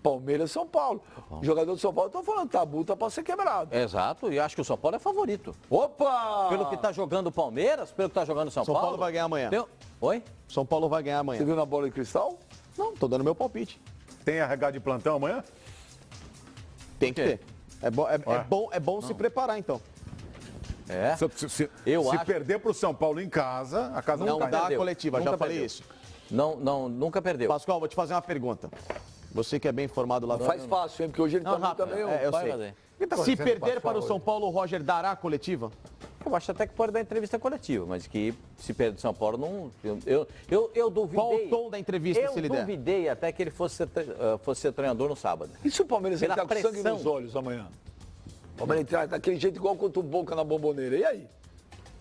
Palmeiras e São Paulo. O jogador do São Paulo tá falando, tabu tá para ser quebrado. Exato, e acho que o São Paulo é favorito. Opa! Pelo que está jogando o Palmeiras, pelo que está jogando o São Paulo. São Paulo vai ganhar amanhã. Oi? São Paulo vai ganhar amanhã. Você viu na bola de cristal? Não, tô dando meu palpite. Tem RH de plantão amanhã? Tem que ter. É bom se preparar, então. É. Se Eu acho... perder para o São Paulo em casa, a casa Não não dá cai. a coletiva, Nunca já falei perdeu. isso. Não, nunca perdeu. Pascoal, vou te fazer uma pergunta. Você que é bem informado lá. Faz fácil, hein? Porque hoje ele Não, também rápido. também. Eu Vai sei. fazer. Se perder para o São Paulo, o Roger dará a coletiva? Eu acho até que pode dar entrevista coletiva, mas que se perder do São Paulo, não. Eu duvidei. Qual o tom da entrevista se ele der? Eu duvidei até que ele fosse ser treinador no sábado. E se o Palmeiras Pela entrar com sangue pressão. nos olhos amanhã? O Palmeiras entrar daquele jeito igual contra o Boca na Bomboneira. E aí?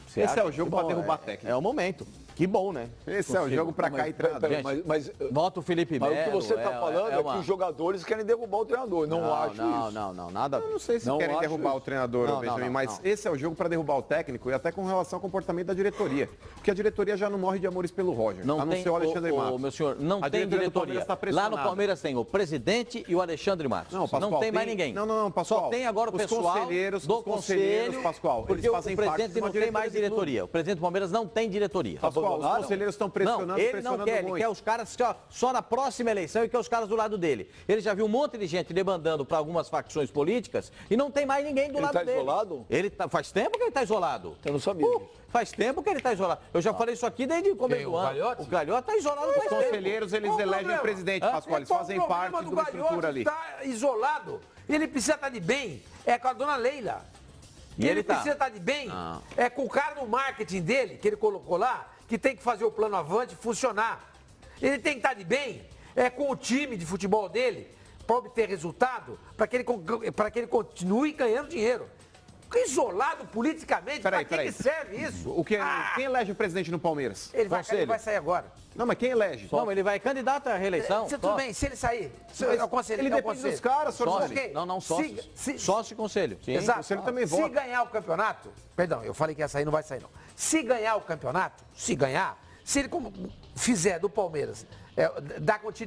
Você Esse acha? é o jogo para derrubar técnico. É o momento. Que bom, né? Esse é o jogo para cair treinador. Peraí, mas Volta o Felipe o Melo. que você está falando é, uma- que os jogadores querem derrubar o treinador. Não, acho isso. Não, nada a ver. Eu não sei se Não querem acho derrubar isso. o treinador, Não, Benjamin, não, mas não. esse é o jogo para derrubar o técnico e até com relação ao comportamento da diretoria. Porque a diretoria já não morre de amores pelo Roger, Não a não tem, ser o Alexandre Matos. meu senhor, não A tem diretoria do Palmeiras diretoria. tá pressionada. Lá no Palmeiras tem o presidente e o Alexandre Matos. Não, Pascoal, não tem mais ninguém. Não, Pascoal. Só tem agora o Os pessoal conselheiros, do os conselheiros, conselho, Pascoal, porque eles o fazem parte presidente de uma não tem mais diretoria do clube. diretoria. O presidente do Palmeiras não tem diretoria. Pascoal, os Abandonaram? conselheiros estão Não, pressionando, ele não quer, ele muito. quer os caras só na próxima eleição e quer os caras do lado dele. Ele já viu um monte de gente debandando para algumas facções políticas e não tem mais ninguém do Ele lado tá dele. isolado? Faz tempo que ele está isolado. Eu não sabia. Faz tempo que ele está isolado. Eu já falei isso aqui desde o começo do ano. Gagliotti? O Gagliotti está isolado faz Os tempo. conselheiros, eles Qual o elegem problema? o presidente, Pascoal, eles Qual o fazem problema parte do de uma estrutura ali. Está isolado. Ele precisa estar de bem. É com a dona Leila. E ele tá. precisa estar de bem. É com o cara no marketing dele, que ele colocou lá, que tem que fazer o plano avante funcionar. Ele tem que estar de bem. É com o time de futebol dele, para obter resultado, para que ele continue ganhando dinheiro. Isolado politicamente, para que serve isso? Quem elege o presidente no Palmeiras? Ele vai sair agora. Não, mas quem elege? Não, ele vai candidato à reeleição. Tudo bem, se ele sair. É o conselho, Ele é o depende conselho. dos caras, senhor Sócio. Zé. Ok. Não, sócios. Se- Sócio e conselho. Sim. Exato. o conselho também Se vota. ganhar o campeonato, perdão, eu falei que ia sair, não vai sair não. Se ganhar o campeonato, se ele fizer do Palmeiras,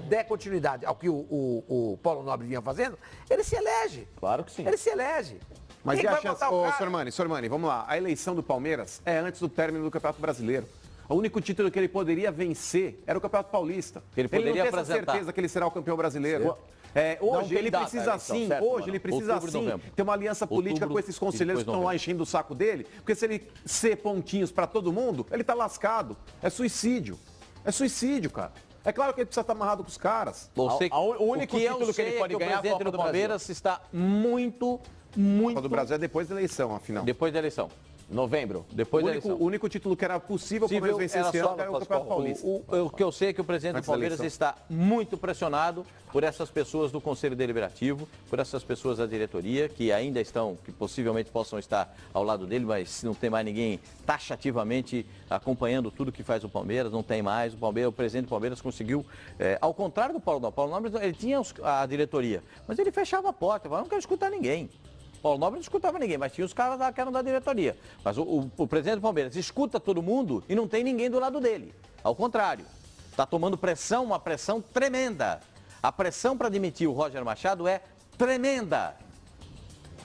der continuidade ao que o Paulo Nobre vinha fazendo, ele se elege. Claro que sim. Ele se elege. Mas Quem e a vai chance, botar o cara? Sormani, vamos lá. A eleição do Palmeiras é antes do término do Campeonato Brasileiro. O único título que ele poderia vencer era o Campeonato Paulista. Ele poderia não tem essa apresentar. certeza que ele será o campeão brasileiro. Não Hoje tem ele data, precisa então, sim, certo, hoje mano. ele precisa Outubro, sim novembro. ter uma aliança política Outubro com esses e conselheiros depois que estão lá novembro. enchendo o saco dele, porque se ele ser pontinhos pra todo mundo, ele tá lascado. É suicídio. É suicídio, cara. É claro que ele precisa estar amarrado com os caras. Você, O único que eu título que sei ele pode é que ganhar é a o presidente Copa do do Brasil. Palmeiras está muito A Copa do Brasil é depois da eleição, afinal. depois da eleição. Novembro. Depois da O eleição. único título que era possível o Palmeiras vencer esse ano era o Campeonato Paulista. O que eu sei é que o presidente do Antes da Palmeiras eleição. está muito pressionado por essas pessoas do Conselho Deliberativo, por essas pessoas da diretoria, que ainda estão, que possivelmente possam estar ao lado dele, mas não tem mais ninguém taxativamente acompanhando tudo que faz o Palmeiras, não tem mais. O presidente do Palmeiras conseguiu, ao contrário do Paulo Nobre. Paulo Nobre, ele tinha a diretoria, mas ele fechava a porta, falava, não quero escutar ninguém. Paulo Nobre não escutava ninguém, mas tinha os caras lá que eram da diretoria. Mas o presidente do Palmeiras escuta todo mundo e não tem ninguém do lado dele. Ao contrário, está tomando pressão, uma pressão tremenda. A pressão para demitir o Roger Machado é tremenda.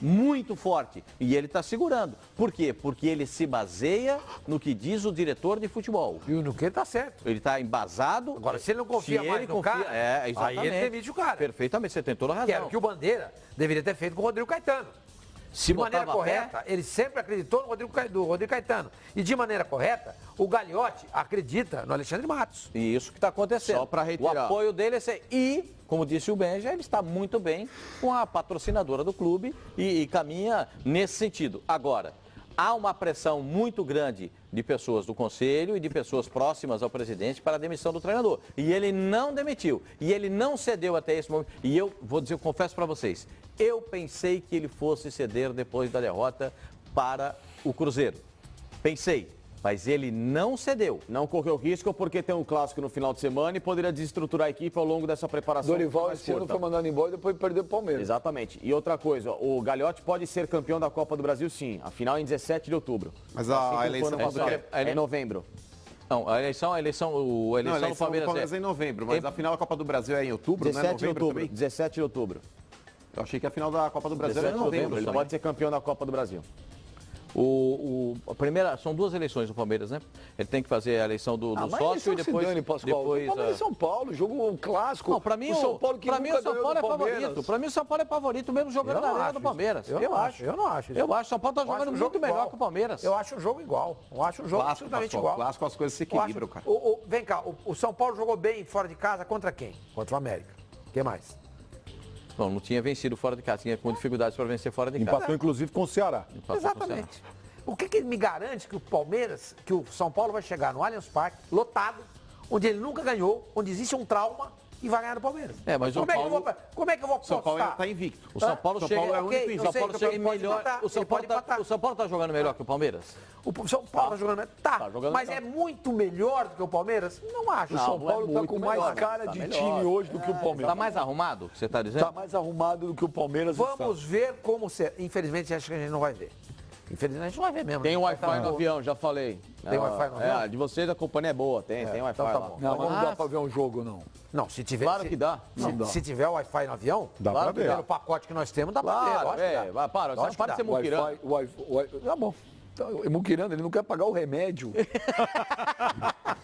Muito forte. E ele está segurando. Por quê? Porque ele se baseia no que diz o diretor de futebol. E no que ele tá certo. Ele está embasado. Agora, se ele não confia mais no cara, exatamente. aí ele demite o cara. Perfeitamente, você tem toda a razão. Que era o que o Bandeira deveria ter feito com o Rodrigo Caetano. Se De maneira botava fé, correta, ele sempre acreditou no Rodrigo Caetano. E de maneira correta, o Gagliotti acredita no Alexandre Matos. E isso que está acontecendo. Só pra reiterar. O apoio dele é esse. E, como disse o Benja, ele está muito bem com a patrocinadora do clube e caminha nesse sentido. Agora, há uma pressão muito grande de pessoas do conselho e de pessoas próximas ao presidente para a demissão do treinador. E ele não demitiu. E ele não cedeu até esse momento. E eu vou dizer, eu confesso para vocês, eu pensei que ele fosse ceder depois da derrota para o Cruzeiro. Pensei. Mas ele não cedeu. Não correu risco porque tem um clássico no final de semana e poderia desestruturar a equipe ao longo dessa preparação. Dorival mais esse ano curta. foi mandado embora e depois perdeu o Palmeiras. Exatamente. E outra coisa, o Gagliotti pode ser campeão da Copa do Brasil, sim. A final é em 17 de outubro. Mas a como foi eleição ano é passado. quando É em novembro. Não, a eleição Não, a do eleição Palmeiras do Palmeiras é em novembro, mas a final da Copa do Brasil é em outubro, não é 17 de novembro outubro. também? 17 de outubro. Eu achei que a final da Copa do Brasil 17 era de em novembro. novembro. Ele também. pode ser campeão da Copa do Brasil. A primeira, são 2 eleições do Palmeiras, né? Ele tem que fazer a eleição do mas sócio e eleição se depois... dane, Pascoal. depois Palmeiras e São Paulo, jogo um clássico. Não, pra mim o São Paulo que pra mim nunca o São ganhou Paulo é do Palmeiras. favorito. Pra mim o São Paulo é favorito, mesmo jogando na arena do Palmeiras. Eu não acho. Eu acho. O São Paulo tá jogando muito melhor que o Palmeiras. Eu acho o jogo igual. Eu acho o jogo Clássico, absolutamente Pascoal, igual. clássico as coisas se Eu acho- equilibram, cara. Vem cá, o São Paulo jogou bem fora de casa contra quem? Contra o América. Quem mais? Bom, não tinha vencido fora de casa, tinha com dificuldades para vencer fora de casa. Empatou, inclusive, com o Ceará. Empatou com o Exatamente. O que me garante que o Palmeiras, que o São Paulo vai chegar no Allianz Parque, lotado, onde ele nunca ganhou, onde existe um trauma, e vai ganhar do Palmeiras? É, mas o como, Paulo- como é que eu vou O São Paulo ainda apostar? está invicto. O São Paulo São chega, Paulo é o único ok, invicto. São sei Paulo que chega ele pode melhor. empatar, O São ele Paulo pode empatar. o São Paulo tá jogando melhor que o Palmeiras? O São Paulo tá jogando. Tá, jogando mas melhor. é muito melhor do que o Palmeiras? Não acho. O São não é Paulo tá muito com mais melhor, cara tá de melhor. time hoje do que o Palmeiras. Tá mais arrumado, que você tá dizendo? Tá mais arrumado do que o Palmeiras Vamos ver como ser. Infelizmente, acho que a gente não vai ver. Infelizmente, a gente não vai ver mesmo. Tem Vai Wi-Fi tá no bom. avião, já falei. Tem Wi-Fi no avião? É, de vocês a companhia é boa, tem Wi-Fi então tá lá. bom. Não, mas não dá pra ver um jogo, não. Não, se tiver. Claro que dá. Se tiver Wi-Fi no avião, Dá Claro pra que ver. dá. pelo pacote que nós temos, dá pra ver. Claro, lógico que dá. vai, para, Lógico você para que de ser dá. muquirana. Tá bom. Tá, o Muquirana, ele não quer pagar o remédio.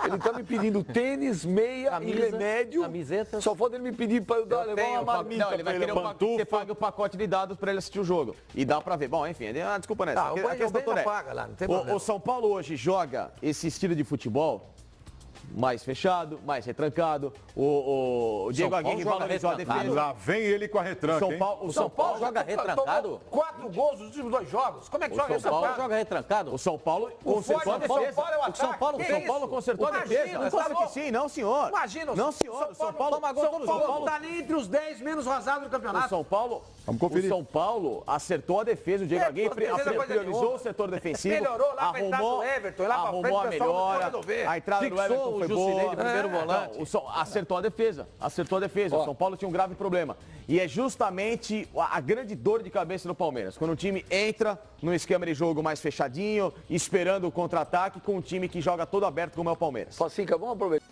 Ele tá me pedindo tênis, meia Camisa, e remédio. camiseta. Só falta ele me pedir pra eu dar, levar tenho, uma marmita Não, ele vai pra querer ele. que você pague o pacote de dados para ele assistir o jogo. E dá para ver. Bom, enfim, desculpa, né? Tá, o banho toda é, paga lá, não tem problema. o São Paulo hoje joga esse estilo de futebol mais fechado, mais retrancado. O Diego Paulo Aguirre joga valorizou a retrancado. defesa. Lá vem ele com a retranca, hein? O São Paulo joga retrancado? Tomou 4 gols nos últimos 2 jogos. Como é que joga O São Paulo retrancado? joga retrancado? O São Paulo O consertou a forte do São defesa. Paulo é o O São ataque. Paulo, Que o São isso? Paulo consertou a Imagina, defesa. Não tá consta louco? que sim, não, senhor. Imagina, Não, senhor. O São Paulo toma gol todos os São Paulo jogos. tá ali entre os 10 menos vazados do O campeonato. São Paulo, Vamos conferir. o São Paulo acertou a defesa. O Diego Aguirre defesa é coisa priorizou nenhuma. o setor defensivo. Melhorou lá pra entrada do Everton, e lá pra frente arrumou o a pessoal não melhora. resolver. A entrada do Fixou Everton o foi Jusilei boa. de primeiro volante. Não, acertou a defesa. Acertou a defesa. O São Paulo tinha um grave problema. E é justamente a grande dor de cabeça do Palmeiras. Quando o time entra no esquema de jogo mais fechadinho, esperando o contra-ataque, com um time que joga todo aberto como é o Palmeiras. Facinca, vamos aproveitar.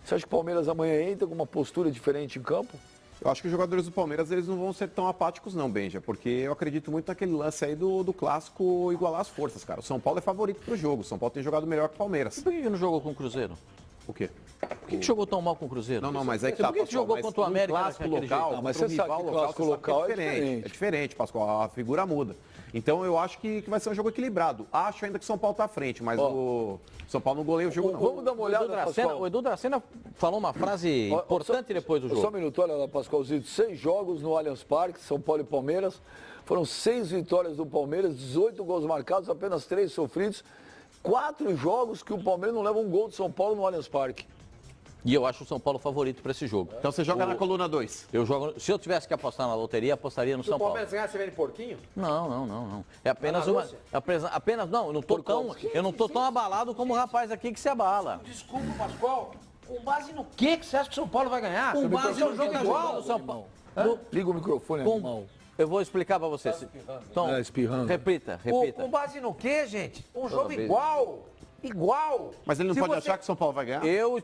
Você acha que o Palmeiras amanhã entra com uma postura diferente em campo? Eu acho que os jogadores do Palmeiras eles não vão ser tão apáticos não, Benja, porque eu acredito muito naquele lance aí do clássico igualar as forças, cara. O São Paulo é favorito pro jogo, o São Paulo tem jogado melhor que o Palmeiras. Por que não jogou com o Cruzeiro? O quê? Por que jogou tão mal com o Cruzeiro? Não, mas é que tá, Por que Pascoal, jogou mas contra o num América clássico daquele local, jeito? Não, mas contra um você sabe rival que local, clássico você sabe que local é diferente. É diferente, Pascoal, a figura muda. Então eu acho que vai ser um jogo equilibrado. Acho ainda que o São Paulo tá à frente, mas o São Paulo não goleia o jogo não. Vamos dar uma olhada, Pascoal. O Edu Dracena falou uma frase importante depois do Só um jogo. minuto, olha lá, Pascoalzito. 6 jogos no Allianz Parque, São Paulo e Palmeiras. Foram 6 vitórias do Palmeiras, 18 gols marcados, apenas 3 sofridos. 4 jogos que o Palmeiras não leva um gol do São Paulo no Allianz Parque. E eu acho o São Paulo favorito para esse jogo. Então você joga na coluna 2. Eu jogo, se eu tivesse que apostar na loteria, apostaria no Se o São Paulo. Palmeiras ganhar, você vem de porquinho? Não. É apenas Lá na uma. Rússia? Apenas não, eu não tô tão abalado como o rapaz aqui que se abala. Desculpa, Pascoal. Com base no que você acha que o São Paulo vai ganhar? Com base no no jogo que tá igual. jogando o São Paulo. Liga o microfone, animal. Eu vou explicar para você. Então, espirrando. repita. Com base no que, gente? Um jogo vez. igual. Igual. Mas ele não Se pode você- achar que o São Paulo vai ganhar? Eu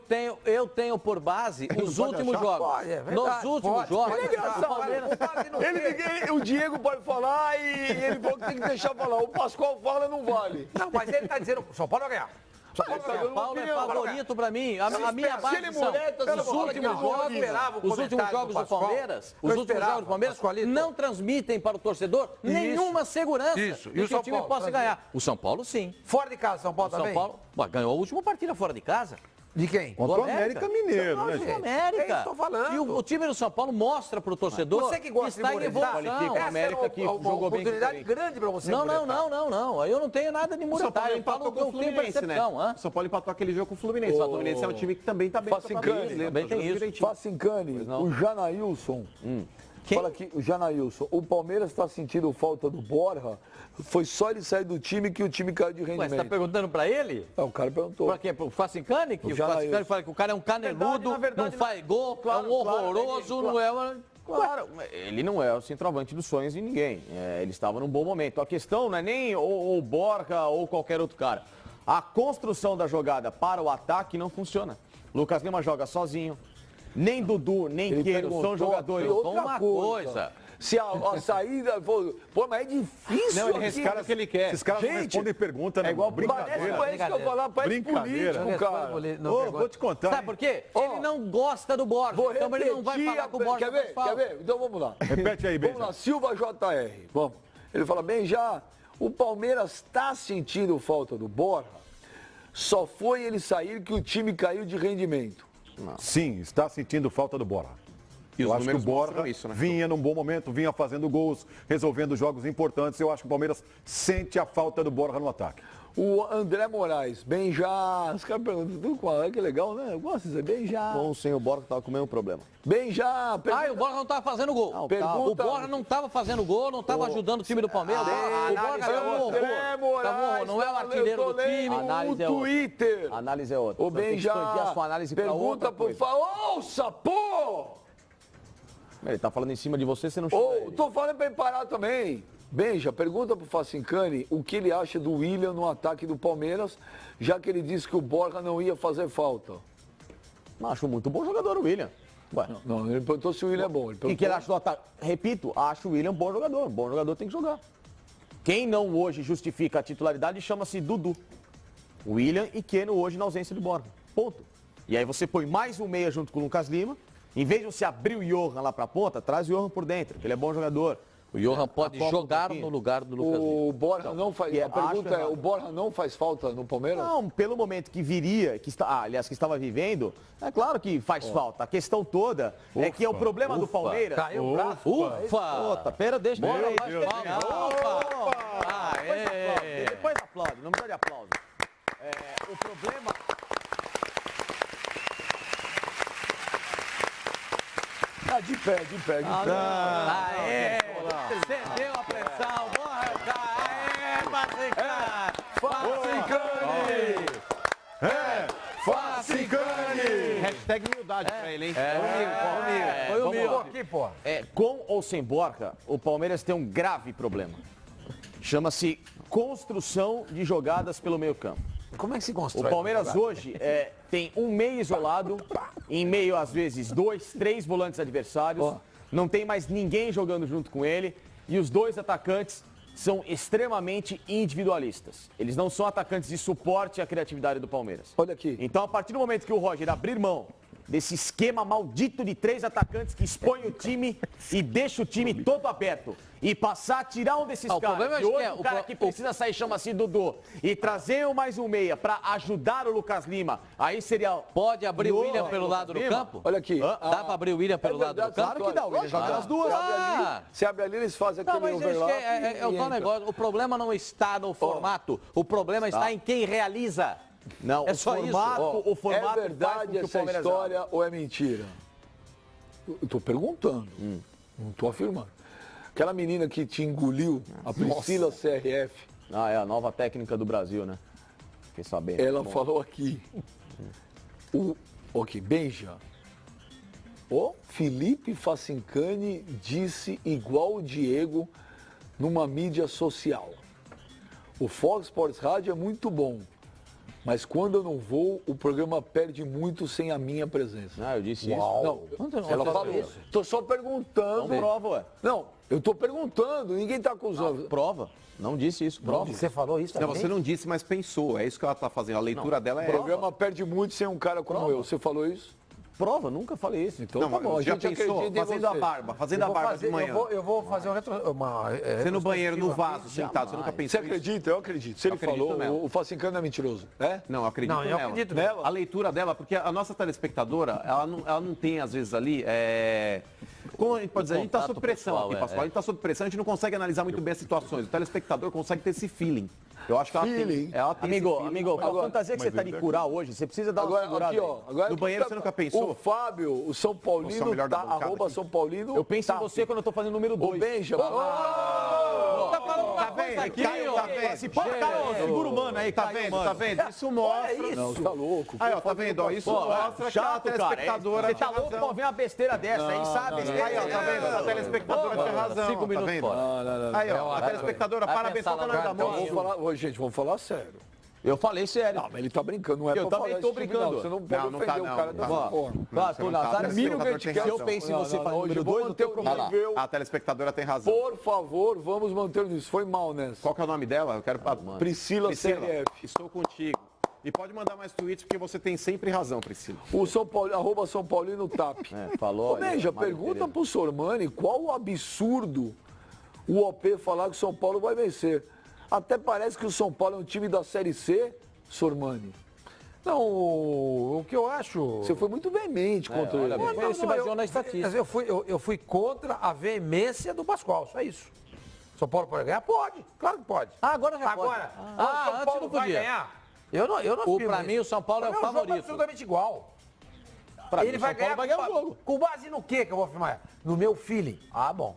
tenho por base os pode últimos achar? jogos. Pode, é verdade, Nos últimos pode, jogos. pode achar, o Palmeiras- com base no quê? O Diego pode falar e ele falou que tem que deixar falar. O Pascoal fala, não vale. Não, mas ele tá dizendo que o São Paulo vai ganhar. São Paulo vai São ganhar. Paulo é favorito para mim. A minha Se base ele são molesta, os você fala últimos que não, jogos, eu esperava o os últimos comentário jogos do do Pascoal. Palmeiras, os Eu últimos esperava, jogos do Palmeiras Pascoalito. não transmitem para o torcedor nenhuma segurança Isso. de E o que o São time Paulo? possa ganhar. O São Paulo sim. Fora de casa, São Paulo O São também? Paulo ganhou a última partida fora de casa. De quem? Contra o América Mineiro, né, Contra o gente? América. É isso que eu tô falando. E o time do São Paulo mostra para o torcedor Você que gosta está de em muretar, evolução. essa América é que uma jogou bem oportunidade com o grande para você Não. muretar. Eu não tenho nada de O São muretar. Paulo Eu empatou falo com o que eu tenho Fluminense, né? percepção. hã? O São Paulo empatou aquele jogo com o Fluminense. O Fluminense é um time que também tá bem. Facincani, Bem tem isso. Facincani, o Janailson. Fala aqui, o Janailson. O Palmeiras está sentindo falta do Borja. Foi só ele sair do time que o time caiu de Ué, rendimento. você está perguntando para ele? O cara perguntou. Para quê? Pro Facincani? Que O o Janaílson. Facincani fala que o cara é um caneludo, Na verdade, não faz gol, claro, é um claro, horroroso, não é uma... Claro, ele não é o centroavante dos sonhos de ninguém. Ele estava num bom momento. A questão não é nem ou Borja ou qualquer outro cara. A construção da jogada para o ataque não funciona. Lucas Lima joga sozinho. Nem Dudu, nem Queiro são jogadores. Outra coisa. Se a saída for... Pô, mas é difícil. Não, ele rescata o que ele quer. Esses caras não respondem pergunta, né? É igual brincadeira. Parece isso que eu falar, parece político, cara. Vou te contar. Sabe por quê? Ele não gosta do Borja. Então ele não vai falar com o Borja. Quer ver? Então vamos lá. Repete aí, Benja. Vamos lá, Silva JR. Vamos. Ele fala, bem, já o Palmeiras está sentindo falta do Borja. Só foi ele sair que o time caiu de rendimento. Sim, está sentindo falta do Borja. E os eu acho que o números mostram Borja isso, né? vinha num bom momento, vinha fazendo gols, resolvendo jogos importantes. Eu acho que o Palmeiras sente a falta do Borja no ataque. O André Moraes, bem já. Os caras perguntam, qual é que legal, né? Eu gosto de dizer, bem já. Bom, sem o Borja estava com o mesmo problema. Bem já. Ah, o Borja não estava fazendo gol. Não, O Borja não estava fazendo gol, não estava ajudando o time do Palmeiras. O Borja é um horror. André Moraes, Não é o artilheiro do time. Análise é no outra. Twitter. A análise é outra. O Você tem bem que já. expandir a sua análise para outra Pergunta coisa. ouça, pô! Ele tá falando em cima de você, você não chama ele. Tô falando pra ele parar também. Benja, pergunta pro Facincani o que ele acha do William no ataque do Palmeiras, já que ele disse que o Borja não ia fazer falta. Acho muito bom jogador o William. Ué. Não, ele perguntou se o William é bom. O que ele acha do ataque? Repito, acho o William um bom jogador. Um bom jogador tem que jogar. Quem não hoje justifica a titularidade chama-se Dudu. William e Keno hoje na ausência do Borja. Ponto. E aí você põe mais um meia junto com o Lucas Lima. Em vez de você abrir o Johan lá pra ponta, traz o Johan por dentro, que ele é bom jogador. O Johan pode jogar no lugar do Lucas Lima. O Borja não faz. A pergunta é: o Borja não faz falta no Palmeiras? Não, pelo momento que viria, que estava vivendo, é claro que faz falta. A questão toda é que é o problema do Palmeiras. Caiu o braço. Puta, pera, deixa eu Bora, ver. Aê. Depois aplaude, não precisa de aplauso. O problema... De pé. Aê! Cedeu a pressão. Bora, Facincani! Hashtag humildade pra ele, hein? Foi humilde. Aqui, pô. Com ou sem Borja, o Palmeiras tem um grave problema. Chama-se construção de jogadas pelo meio campo. Como é que se O constrói? Palmeiras hoje tem um meio isolado, em meio às vezes 2, 3 volantes adversários, não tem mais ninguém jogando junto com ele e os dois atacantes são extremamente individualistas. Eles não são atacantes de suporte à criatividade do Palmeiras. Olha aqui. Então, a partir do momento que o Roger abrir mão desse esquema maldito de 3 atacantes que expõe o time e deixa o time todo aberto e passar a tirar um desses o caras, problema é e que outro cara que precisa sair chama-se Dudu, e trazer mais um meia para ajudar o Lucas Lima, aí seria... Pode abrir o William pelo lado do campo? Olha aqui. Dá pra abrir o William pelo lado do campo? Claro que dá, o William joga nas duas. Se abre ali, eles fazem Não, aquele mas overlap. é o tal negócio. O problema não está no formato. O problema está em quem realiza. Não, É o só isso. formato, o formato É faz com verdade que o essa Palmeiras história ou é mentira? Eu tô perguntando, não tô afirmando. Aquela menina que te engoliu, a Priscila CRF, é a nova técnica do Brasil, né? Fiquei sabendo. ela falou aqui. Benja. O Felipe Facincani disse igual o Diego numa mídia social. O Fox Sports Rádio é muito bom, mas quando eu não vou, o programa perde muito sem a minha presença. Eu disse Não, ela falou isso. Tô só perguntando. Não prova, ué. Não, eu tô perguntando, ninguém tá acusando. Prova. Não disse isso, prova. Você falou isso também? Não, você não disse, mas pensou. É isso que ela tá fazendo. A leitura dela é O programa perde muito sem um cara como eu. Você falou isso? Prova, nunca falei isso. Então Não, tá bom, a já gente pensou acredita em fazendo a você. barba, fazendo a barba de manhã. Eu vou fazer Você no banheiro, no vaso, sentado, você nunca Você pensou isso? acredita? Eu acredito. Se ele acredito falou, nela. o Facincani é mentiroso. É? Não, eu acredito Não, eu nela. acredito nela. A leitura dela, porque a nossa telespectadora, ela não tem, às vezes, ali... Como a gente pode dizer, a gente está contato sob pressão pessoal, aqui, Pascoal. A gente está sob pressão, a gente não consegue analisar muito bem as situações. O telespectador consegue ter esse feeling. Eu acho que ela Feeling. tem esse Amigo, feeling. com a fantasia que você tá de curar hoje, você precisa dar uma Agora, segurada aqui, aí. ó. Agora No banheiro você nunca pensou? O Fábio, o São Você é o Paulino, melhor da tá, bancada arroba aqui. São Paulino. Eu penso em tá. você quando eu tô fazendo o número 2. Benja. Tá falando uma coisa aqui, ó. Se para, Carol, segura o mano aí, Tá caiu, vendo? mano. Tá vendo? Isso mostra... Não, você tá louco. Aí, ó, tá vendo? Ó, isso mostra que a Chato, cara. telespectadora Você tá tinha louco razão. pra ver uma besteira dessa, aí sabe? besteira. Aí, ó, tá vendo? A telespectadora tinha razão. 5 tá minutos vendo? fora. Aí, ó, a telespectadora, Vai parabéns, pensar qual que é o lá nome da no moça? Vamos falar, gente, vamos falar sério. Eu falei sério. Não, mas ele tá brincando, não é Eu pra também falar tô esse tipo, brincando. não. Você não pode Não, não ofender tá, o não, cara não dessa tá. forma. Claro, Você não Nazário, tá, mínimo o telespectador tem se eu razão. penso em você para Não, número hoje 2, eu não vou tem manter o problema. nível. A telespectadora tem razão. Por favor, vamos manter isso. Foi mal nessa. Qual que é o nome dela? Eu quero... Priscila CRF. Estou contigo. E pode mandar mais tweets, porque você tem sempre razão, Priscila. O São Paulo, @ São Paulino TAP. Falou. Ô, Benja, pergunta pro Sormani qual o absurdo o OP falar que o São Paulo vai vencer. Até parece que o São Paulo é um time da Série C, Sormani. Não, o que eu acho... Você foi muito veemente contra ele. Ele se baseou na estatística. Eu fui contra a veemência do Pascoal, só isso. São Paulo pode ganhar? Pode, claro que pode. Ah, agora já pode. Agora, Ah, o São antes Paulo não vai podia. ganhar. Eu não afirmo Pra isso. mim, o São Paulo é o Pra mim, um jogo favorito. absolutamente igual. Pra mim, Ele o vai São Paulo ganhar, vai ganhar o jogo. com base no quê que eu vou afirmar? No meu feeling. Ah, bom.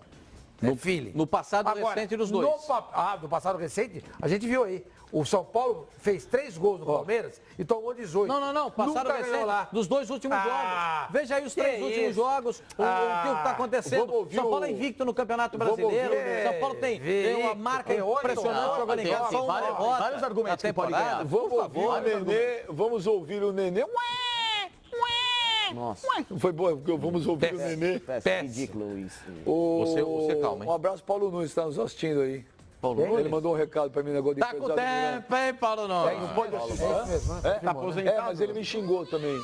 No feeling. No passado recente dos dois. No passado recente, a gente viu aí. O São Paulo fez 3 gols no Palmeiras e tomou 18. Não. Passado Nunca recente ganhou lá. dos 2 últimos Ah, jogos. Veja aí os que 3 últimos isso? jogos, o que está acontecendo. Vamos ouvir São Paulo é o- invicto no Campeonato Vamos Brasileiro. ouvir- São Paulo tem uma marca Tem 8 impressionante jogos, jogando em tem casa. só vários argumentos que pode ganhar. Vamos ouvir o Nenê. Vamos ouvir o Nenê. Nossa. Foi bom, porque vamos ouvir o Nenê. Ridículo isso. Você calma, hein? Um abraço, Paulo Nunes, está nos assistindo aí. Paulo Ele Nunes? mandou um recado para mim, negócio de Tá com tempo, hein, Paulo Nunes? Não pode assistir. Tá aposentado. Mas ele me xingou também.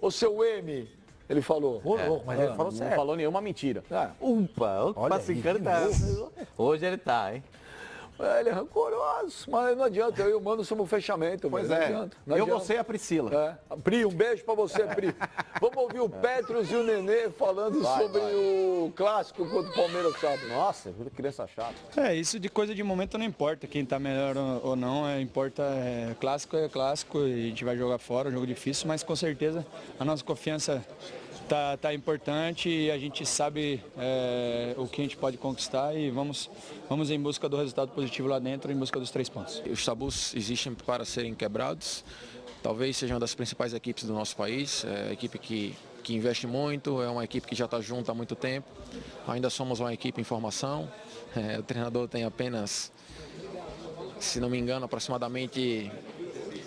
O seu M, ele falou. Ô, louco, mas ele falou Não certo. falou nenhuma mentira. Upa, o Pacicano tá. Hoje ele tá, hein? Ele é rancoroso, mas não adianta. Eu e o Mano somos um fechamento. Pois não é. adianta, não Eu, adianta. você e a Priscila. É. Pri, um beijo pra você, Pri. Vamos ouvir o Petros e o Nenê falando sobre o clássico contra o Palmeiras sábado. Nossa, criança chata. Isso de coisa de momento não importa, quem tá melhor ou não, importa, clássico é clássico e a gente vai jogar fora, um jogo difícil, mas com certeza a nossa confiança tá importante e a gente sabe o que a gente pode conquistar e vamos em busca do resultado positivo lá dentro, em busca dos 3 pontos. Os tabus existem para serem quebrados, talvez seja uma das principais equipes do nosso país, é a equipe que investe muito, é uma equipe que já está junta há muito tempo, ainda somos uma equipe em formação, o treinador tem apenas, se não me engano, aproximadamente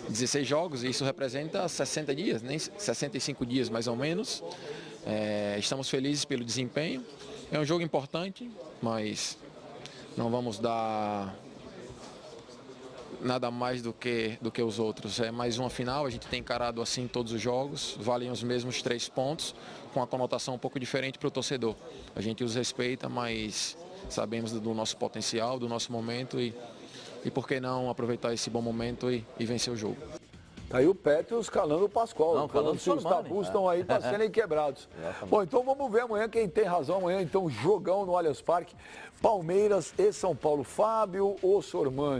16 jogos, e isso representa 60 dias, nem 65 dias mais ou menos. Estamos felizes pelo desempenho, é um jogo importante, mas não vamos dar nada mais do que os outros. É mais uma final, a gente tem encarado assim todos os jogos, valem os mesmos 3 pontos, com a conotação um pouco diferente para o torcedor. A gente os respeita, mas sabemos do nosso potencial, do nosso momento e por que não aproveitar esse bom momento e vencer o jogo. Tá aí o Petros calando o Pascoal. Não, calando se os o Sormani. tabus estão aí para serem quebrados. Bom, então vamos ver amanhã quem tem razão. Amanhã, então, jogão no Allianz Parque. Palmeiras e São Paulo. Fábio ou Sormani?